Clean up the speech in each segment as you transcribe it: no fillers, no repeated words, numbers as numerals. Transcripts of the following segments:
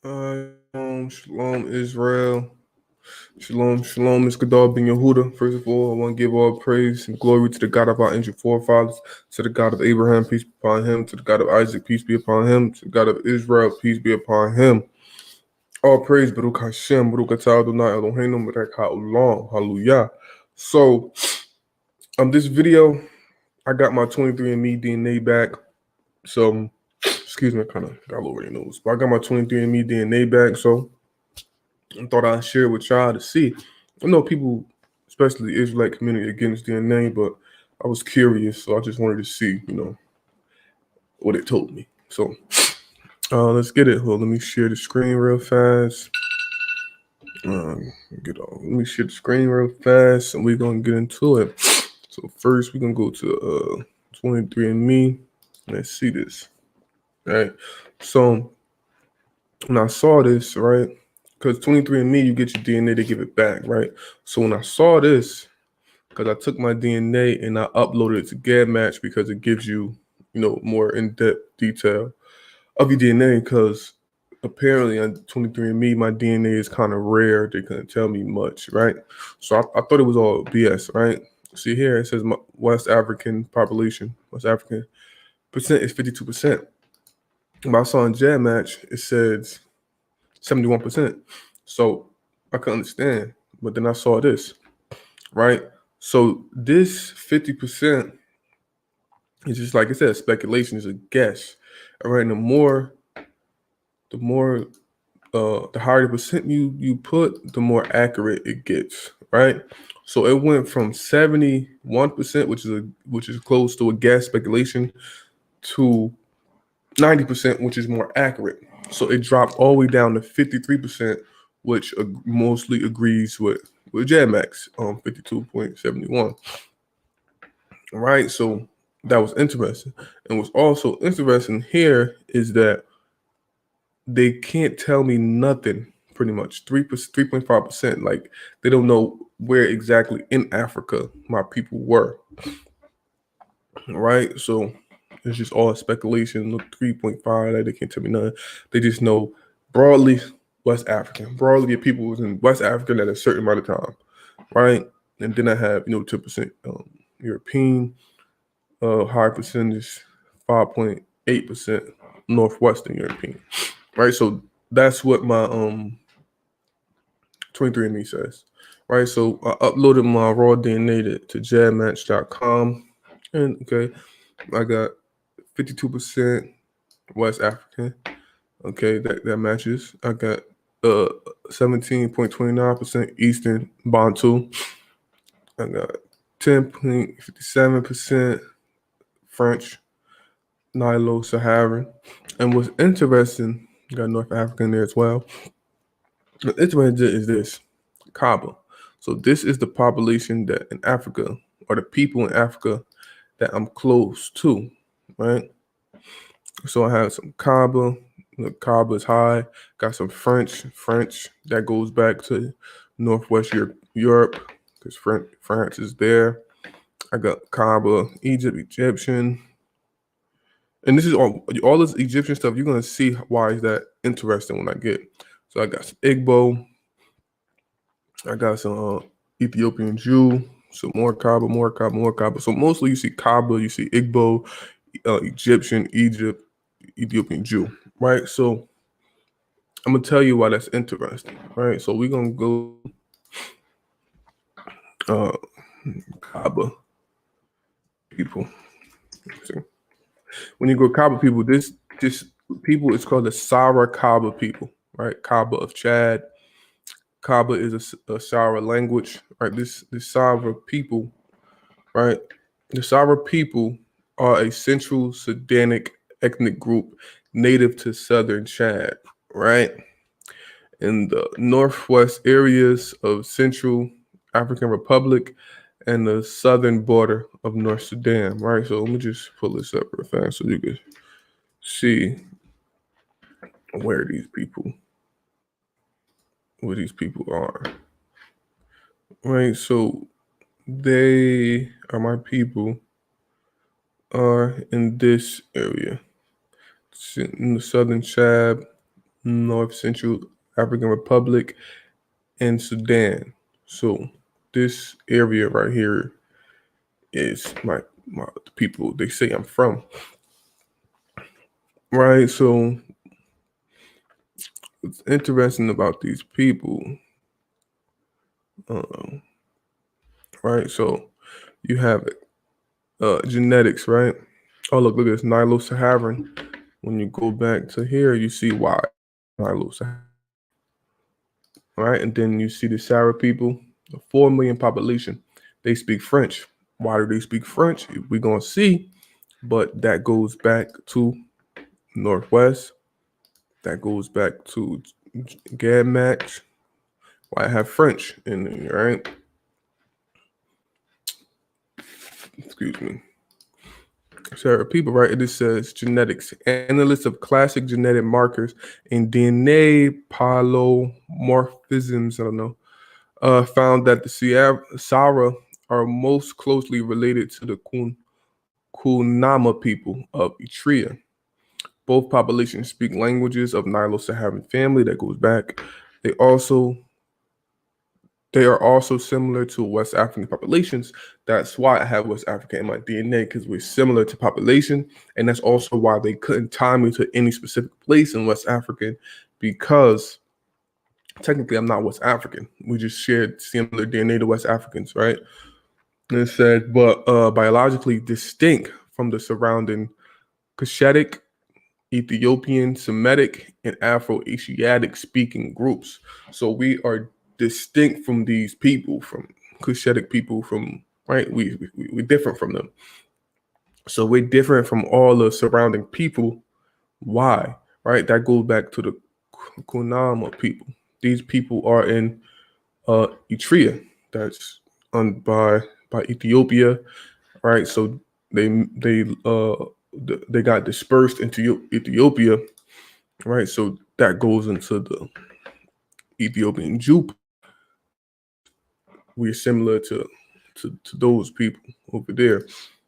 Shalom, Israel. Shalom, Miskadal Ben Yehuda. First of all, I want to give all praise and glory to the God of our ancient forefathers, to the God of Abraham, peace be upon him, to the God of Isaac, peace be upon him, to the God of Israel, peace be upon him. All praise, Baruch Hashem, Baruch Atah Adonai Eloheinu, Baruch Ha'olam, hallelujah. So, this video, I got my 23andMe DNA back. So, excuse me, I kind of got a little nose, but I got my 23andMe DNA back, so I thought I'd share with y'all to see. I know people, especially the Israelite community, against DNA, but I was curious, so I just wanted to see, what it told me. So, let's get it. Hold, let me share the screen real fast. Let me share the screen real fast, and we're gonna get into it. So first, we're gonna go to 23andMe. Let's see this. All right. So when I saw this, right, because 23andMe, you get your DNA, they give it back, right? So when I saw this, because I took my DNA and I uploaded it to Gedmatch because it gives you, more in-depth detail of your DNA, because apparently on 23andMe, my DNA is kind of rare. They couldn't tell me much, right? So I thought it was all BS, right? See here, it says my West African population, West African percent is 52%. But I saw in Gedmatch, it says 71%. So I couldn't understand. But then I saw this, right? So this 50% is just like I said, speculation is a guess. All right. And the higher the percent you put, the more accurate it gets, right? So it went from 71%, which is close to a guess speculation, to 90%, which is more accurate. So it dropped all the way down to 53%, which mostly agrees with Gedmatch, 52.71. All right, so that was interesting. And what's also interesting here is that they can't tell me nothing, pretty much 3.5%. Like, they don't know where exactly in Africa my people were. All right, so it's just all speculation. Look, 3.5, like they can't tell me nothing. They just know broadly West African. Broadly, your people was in West Africa at a certain amount of time, right? And then I have 10% European, high percentage, 5.8% Northwestern European, right? So that's what my 23andMe says, right? So I uploaded my raw DNA to Gedmatch.com, and okay, I got 52% West African. Okay, that matches. I got 17.29% Eastern Bantu. I got 10.57% French, Nilo-Saharan. And what's interesting, got North African there as well. What's interesting is this, Kaba. So this is the population that in Africa, or the people in Africa that I'm close to, right? So I have some Kaba. Look, Kaba is high. Got some French that goes back to Northwest Europe, because France is there. I got Kaba, Egyptian. And this is all this Egyptian stuff. You're gonna see why is that interesting when I get. So I got some Igbo. I got some Ethiopian Jew. So more Kaba. So mostly you see Kaba, you see Igbo, Egyptian, Ethiopian Jew, right? So I'm gonna tell you why that's interesting, right? So we're gonna go Kaba people. See? When you go Kaba people, this people is called the Sara Kaba people, right? Kaba of Chad. Kaba is a Sara language, right? This Sara people, right? The Sara people are a Central Sudanic ethnic group native to southern Chad, right? In the northwest areas of Central African Republic and the southern border of North Sudan, right? So let me just pull this up real fast so you can see where these people are. Right, so they are my people are in this area. It's in the southern Chad, North Central African Republic, and Sudan. So this area right here is the people they say I'm from. Right. So what's interesting about these people, um, right? So you have genetics, right? Oh, look at this Nilo-Saharan. When you go back to here, you see why Nilo-Saharan, right? And then you see the Sahara people, the 4 million population. They speak French. Why do they speak French? We're gonna see, but that goes back to Northwest. That goes back to Gedmatch. Why I have French in there, right? Excuse me. So people, right? It just says genetics, analysts of classic genetic markers and DNA polymorphisms. I don't know. Found that the Sahara are most closely related to the Kunama people of Eritrea. Both populations speak languages of Nilo-Saharan family that goes back. They also They are also similar to West African populations. That's why I have West Africa in my DNA, because we're similar to population. And that's also why they couldn't tie me to any specific place in West Africa, because technically I'm not West African. We just shared similar DNA to West Africans, right? And it said, but biologically distinct from the surrounding Cushitic, Ethiopian, Semitic, and Afro-Asiatic speaking groups. So we are distinct from these people, from Cushitic people, from right. We're different from them. So we're different from all the surrounding people. Why? Right. That goes back to the Kunama people. These people are in Eritrea. That's by Ethiopia. Right. So they they uh they got dispersed into Ethiopia, right? So that goes into the Ethiopian Jew. We're similar to those people over there.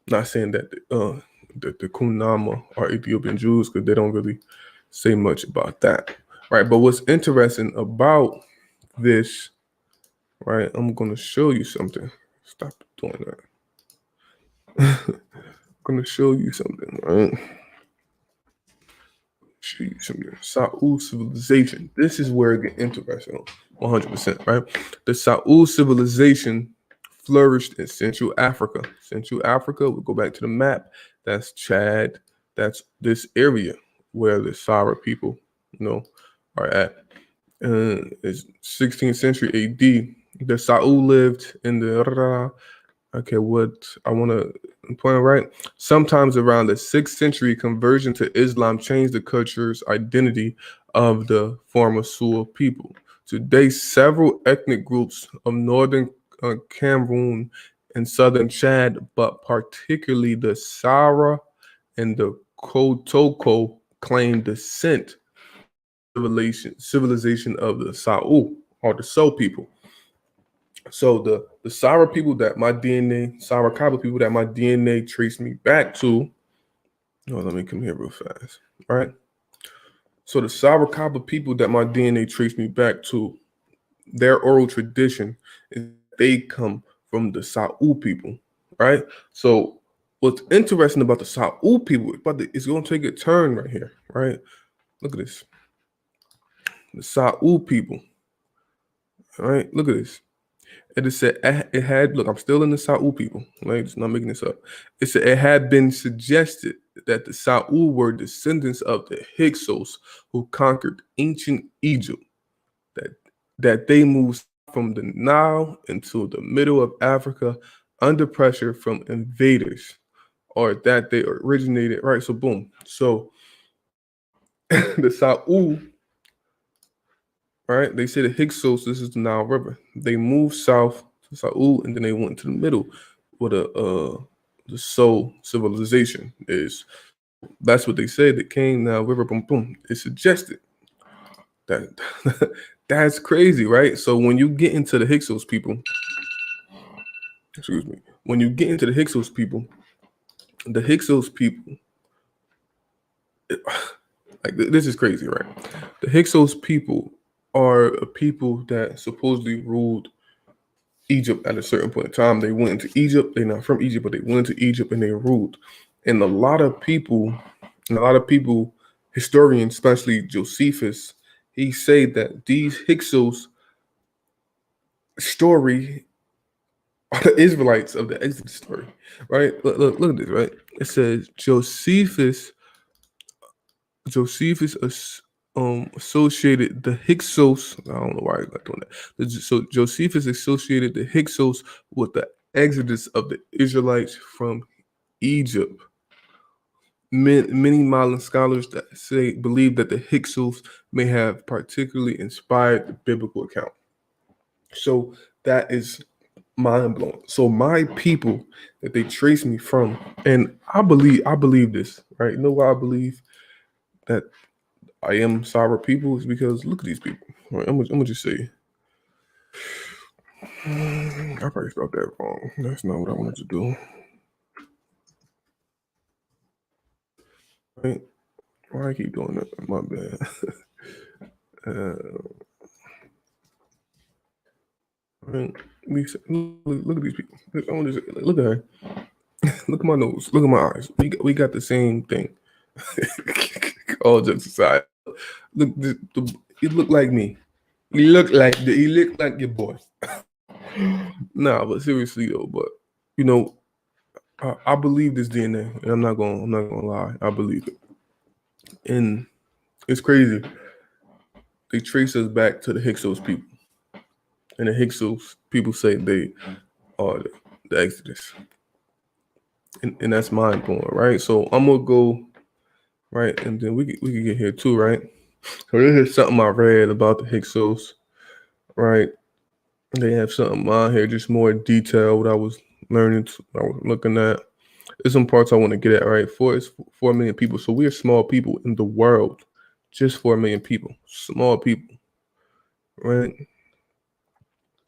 Not saying that the Kunama are Ethiopian Jews, because they don't really say much about that, right? But what's interesting about this, right? I'm gonna show you something. Stop doing that. I'm gonna show you something, right? Show you something. Saul civilization. This is where it gets interesting. 100%, right? The Saul civilization flourished in Central Africa. Central Africa, we'll go back to the map. That's Chad. That's this area where the Sahara people, are at. It's 16th century AD. The Saul lived in the okay, what I want to point right. Sometimes around the 6th century, conversion to Islam changed the culture's identity of the former Sul people. Today, several ethnic groups of northern Cameroon and southern Chad, but particularly the Sahara and the Kotoko, claim descent civilization of the Saul, or the Soul people. So the Sahara people that my DNA, Sahara Kaba people that my DNA traced me back to. Oh, let me come here real fast. All right. So the Sahara Kaba people that my DNA traced me back to, their oral tradition is they come from the Saul people, right? So what's interesting about the Saul people, it's going to take a turn right here, right? Look at this. The Saul people, all right? Look at this. It said it had. Look, I'm still in the Saul people. Right, it's not making this up. It said it had been suggested that the Saul were descendants of the Hyksos who conquered ancient Egypt. That they moved from the Nile into the middle of Africa under pressure from invaders, or that they originated. Right. So boom. So the Saul. Right. They say the Hyksos. This is the Nile River. They moved south to Saul, and then they went to the middle with the soul civilization is. That's what they said. That came now river boom boom. It suggested that that's crazy, right? So when you get into the Hyksos people, excuse me, when you get into the Hyksos people, Like this is crazy, right? The Hyksos people are a people that supposedly ruled Egypt at a certain point in time. They went into Egypt. They're not from Egypt, but they went into Egypt and they ruled. And a lot of people, historians, especially Josephus, he said that these Hyksos story are the Israelites of the Exodus story, right? Look at this, right? It says Josephus associated the Hyksos. I don't know why he's not doing that. So Josephus associated the Hyksos with the exodus of the Israelites from Egypt. Many modern scholars that believe that the Hyksos may have particularly inspired the biblical account. So that is mind blowing. So my people that they trace me from, and I believe this, right? You know why I believe that I am cyber people is because look at these people. Right, I'm gonna just say, I probably spelled that wrong. That's not what I wanted to do. Right? Why I keep doing that? My bad. Right? Look at these people. I want to look at her. Look at my nose. Look at my eyes. We got the same thing. All jokes aside, look, he look like me. He look like your boy. Nah, but seriously though, but you know, I believe this DNA, and I'm not gonna lie. I believe it, and it's crazy. They trace us back to the Hyksos people, and the Hyksos people say they are the Exodus, and that's mind blowing, right? So I'm gonna go right, and then we can get here too, right? So this is something I read about the Hyksos, right? They have something on here, just more detail. What I was learning, I was looking at. There's some parts I want to get at, right? 4 million people. So we're small people in the world. Just 4 million people. Small people. Right?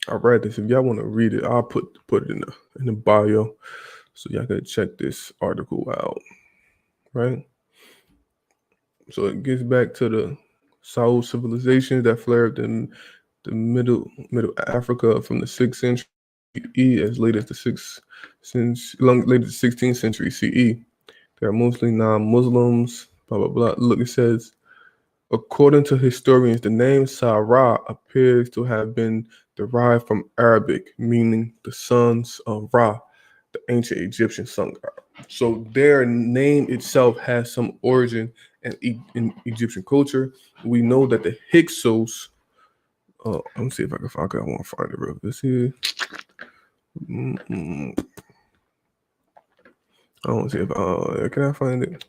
I read this. If y'all want to read it, I'll put it in the bio. So y'all can check this article out. Right? So it gets back to the South civilizations that flared in the middle Africa from the 6th century CE as late as the 16th century CE. They are mostly non-Muslims, blah, blah, blah. Look, it says, according to historians, the name Sarah appears to have been derived from Arabic, meaning the sons of Ra, the ancient Egyptian sun god. So their name itself has some origin in Egyptian culture. We know that the Hyksos, let me see if I can find it. I want to find it real. This here. I want to see if can I find it?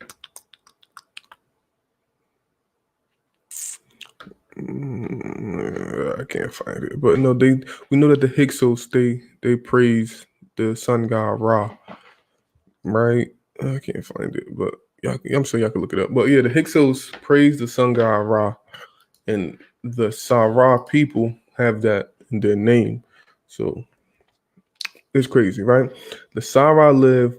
I can't find it, but no, we know that the Hyksos they praise the sun god Ra, right? I can't find it, but I'm sure y'all can look it up. But yeah, the Hyksos praise the sun god Ra, and the Sarah people have that in their name, so it's crazy, right? The Sarah live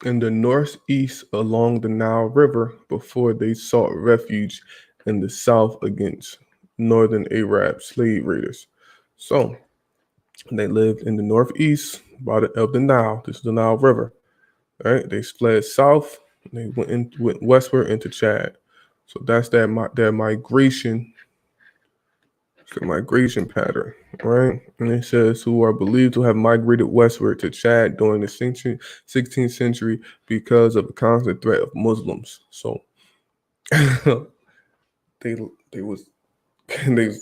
in the northeast along the Nile River before they sought refuge in the south against northern Arab slave raiders. So they lived in the northeast of the Nile. This is the Nile River. Right? They fled south. They went westward into Chad. So that's their migration. The migration pattern, right? And it says who are believed to have migrated westward to Chad during the 16th century because of the constant threat of Muslims. So they was they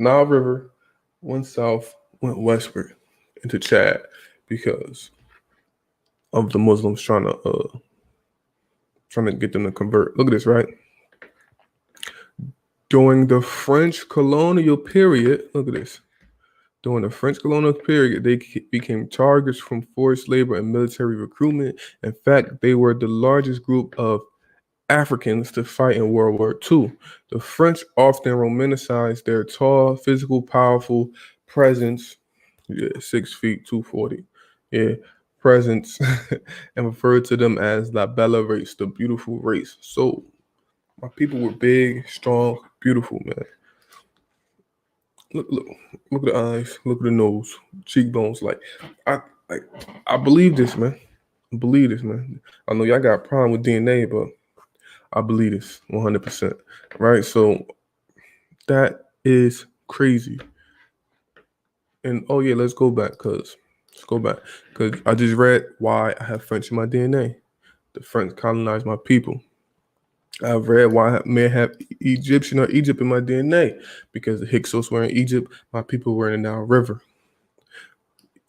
Nile River went south, went westward into Chad because of the Muslims trying to get them to convert. Look at this, right? During the French colonial period, look at this. During the French colonial period, they became targets from forced labor and military recruitment. In fact, they were the largest group of Africans to fight in World War II. The French often romanticized their tall, physical, powerful presence, 6 feet, 240, presence, and referred to them as La Belle Race, the beautiful race. So My people were big, strong, beautiful, man. Look at the eyes, look at the nose, cheekbones. I, like, I believe this, man. I believe this, man. I know y'all got a problem with DNA, but I believe this 100%. Right? So that is crazy. And oh yeah, let's go back, cause I just read why I have French in my DNA. The French colonized my people. I've read why I may have Egyptian or Egypt in my DNA because the Hyksos were in Egypt, my people were in the Nile River.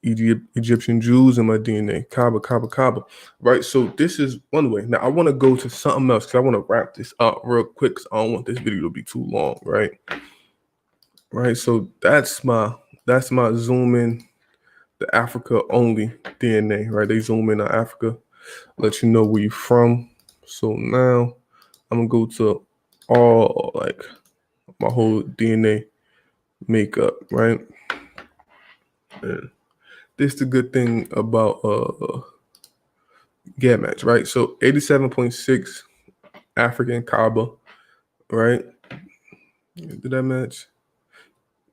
Egyptian Jews in my DNA, Kaaba. Right? So this is one way. Now I want to go to something else because I want to wrap this up real quick because I don't want this video to be too long, right? Right. So that's my zoom in the Africa only DNA, right? They zoom in on Africa, let you know where you're from. So now I'm gonna go to all like my whole DNA makeup, right? And this is the good thing about Gedmatch, right? So 87.6 African Kaaba, right? Did that match?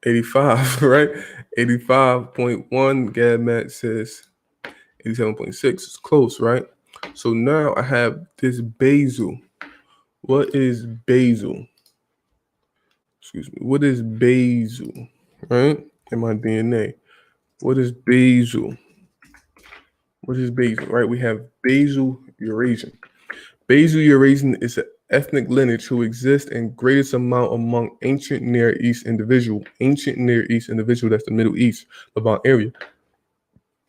85, right? 85.1 Gedmatch says 87.6. It's close, right? So now I have this basil. What is basil? Excuse me. What is basil? Right? In my DNA. What is basil? What is basil? Right? We have basil Eurasian. Basil Eurasian is an ethnic lineage who exists in greatest amount among ancient Near East individual. Ancient Near East individual, that's the Middle East, Levant area.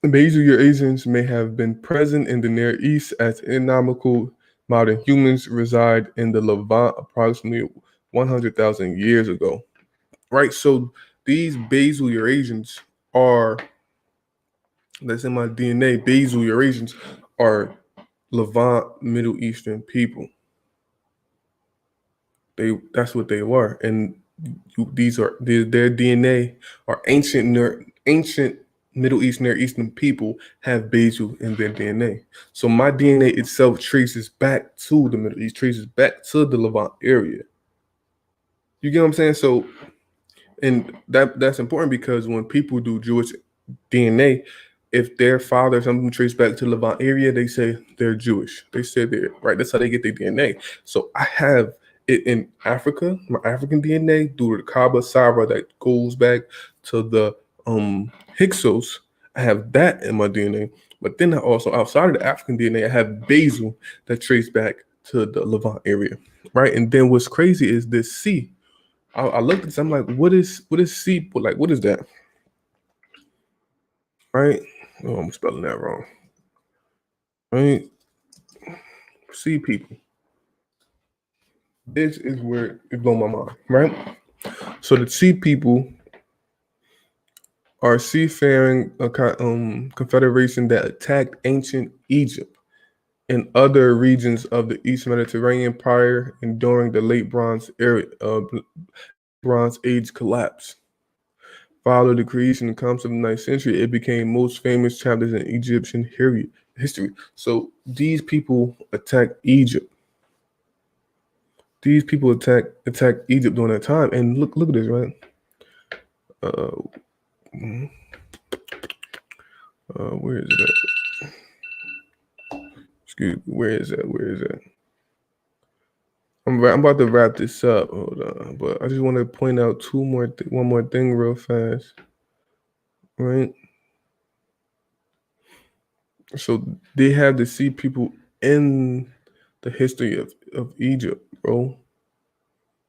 Basil Eurasians may have been present in the Near East as economical modern humans reside in the Levant approximately 100,000 years ago. Right? So these Basil Eurasians are, that's in my DNA, Basil Eurasians are Levant Middle Eastern people. That's what they were, and these are their DNA are ancient Middle East, Near Eastern people have basil in their DNA. So my DNA itself traces back to the Middle East, traces back to the Levant area. You get what I'm saying? So, and that's important because when people do Jewish DNA, if their father or something traced back to the Levant area, they say they're Jewish. They say they're right. That's how they get their DNA. So I have it in Africa, my African DNA, due to the Kaaba Sara that goes back to the Hyksos. I have that in my DNA. But then I also, outside of the African DNA, I have basil that traced back to the Levant area. Right. And then what's crazy is this C. I looked at this, I'm like, what is C? Like, what is that? Right? Oh, I'm spelling that wrong. Right? C people. This is where it blew my mind, right? So the C people are seafaring confederation that attacked ancient Egypt and other regions of the East Mediterranean prior and during the late Bronze Age collapse. Following the creation and concept of the 9th century, it became most famous chapters in Egyptian history. So these people attacked Egypt. These people attacked Egypt during that time. And look at this, right? Where is it at? Excuse me, where is that? I'm about to wrap this up. Hold on, but I just want to point out one more thing real fast, right? So they have the sea people in the history of Egypt, bro.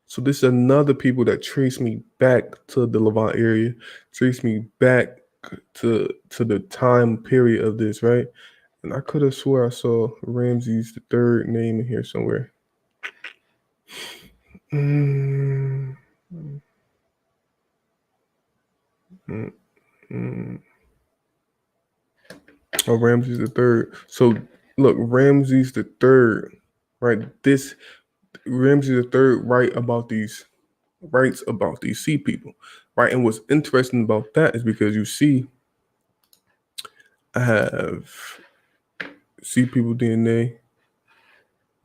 So this is another people that trace me back to the Levant area, trace me back to the time period of this, right? And I could have swore I saw Ramses the third name in here somewhere. Mm, mm, mm. Oh, Ramses the third. So look, Ramses the third, right? This Ramses the third writes about these sea people, right? And what's interesting about that is because you see, I have sea people DNA,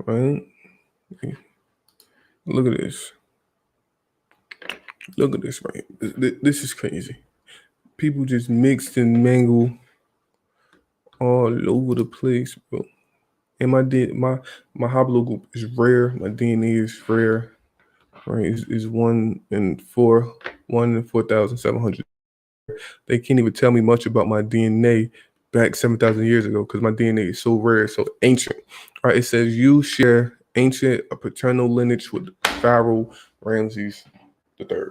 right? Look at this. Look at this, right? This is crazy. People just mixed and mangle all over the place, bro. And my haplogroup is rare. My DNA is rare. Right? Is 1 in 4,700. They can't even tell me much about my DNA back 7,000 years ago because my DNA is so rare, so ancient. All right, it says you share ancient paternal lineage with Pharaoh Ramses III.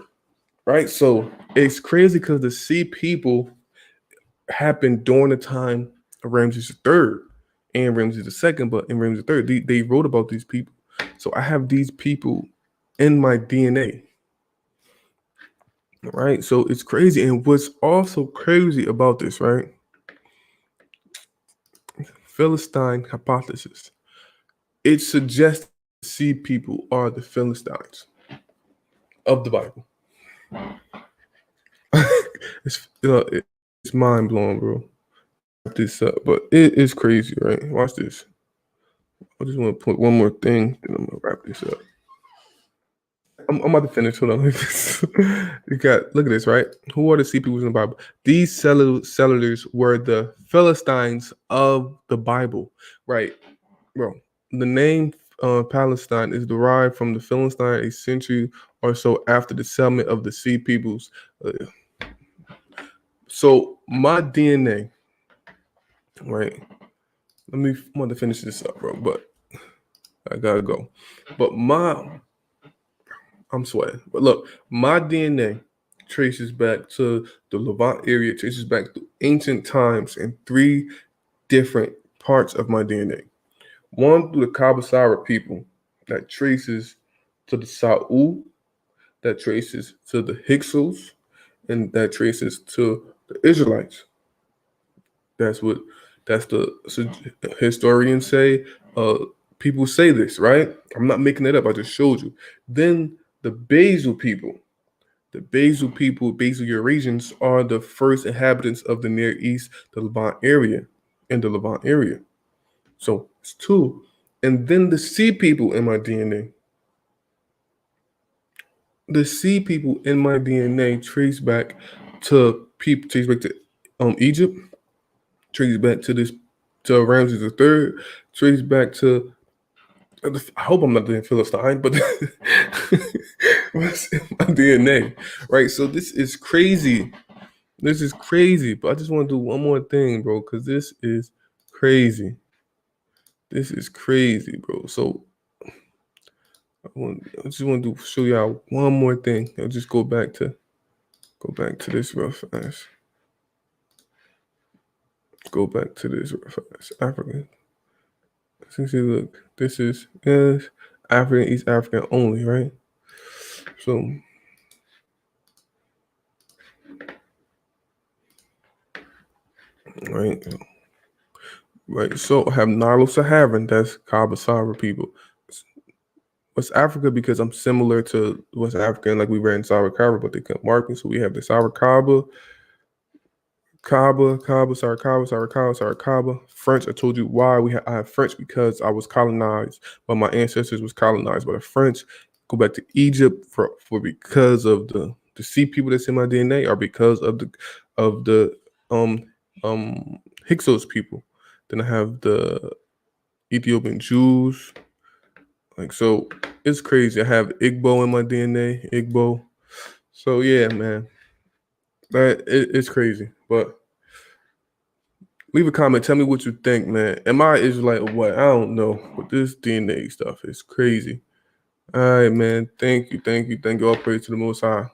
Right, so it's crazy because the sea people happened during the time of Ramses III and Ramses II, but in Ramses III, they wrote about these people. So I have these people in my DNA. Right, so it's crazy. And what's also crazy about this, right? Philistine hypothesis. It suggests sea people are the Philistines of the Bible. It's mind blowing, bro. This up, but it is crazy, right? Watch this. I just want to put one more thing, then I'm gonna wrap this up. I'm about to finish. Hold on. You got look at this, right? Who are the sea peoples in the Bible? These settlers were the Philistines of the Bible, right? Bro, the name Palestine is derived from the Philistine a century or so after the settlement of the sea peoples. So my DNA, right? I'm going to finish this up, bro, but I gotta go. But I'm sweating. But look, my DNA traces back to the Levant area, traces back to ancient times in 3 different parts of my DNA. One through the Kabasara people that traces to the Sa'u, that traces to the Hyksos, and that traces to the Israelites. That's the historians say. People say this, right? I'm not making it up. I just showed you. Then the Basal Eurasians are the first inhabitants of the Near East, the Levant area. So it's 2. And then the sea people in my DNA. The sea people in my DNA trace back to Egypt, trace back to Ramses III, trace back to I hope I'm not doing Philistine, but what's in my DNA, right? So this is crazy. This is crazy, but I just want to do one more thing, bro, because this is crazy. This is crazy, bro. So I just want to show y'all one more thing. I'll just go back to this real fast. Go back to this real fast. African. See, look, this is African, East African only, right? So right. So I have Nilo-Saharan, that's Kabasara people. West Africa because I'm similar to West African, like we ran Sarakaba, but they couldn't mark me. So we have the Sarakaba, Sarakaba. French, I told you why I have French because I was colonized, but my ancestors was colonized by the French. Go back to Egypt for because of the sea people that's in my DNA, or because of the Hyksos people. Then I have the Ethiopian Jews. Like, so it's crazy. I have Igbo in my DNA, Igbo. So yeah, man, it's crazy. But leave a comment. Tell me what you think, man. Am I Israelite or what? I don't know. But this DNA stuff is crazy. All right, man. Thank you. All praise to the Most High.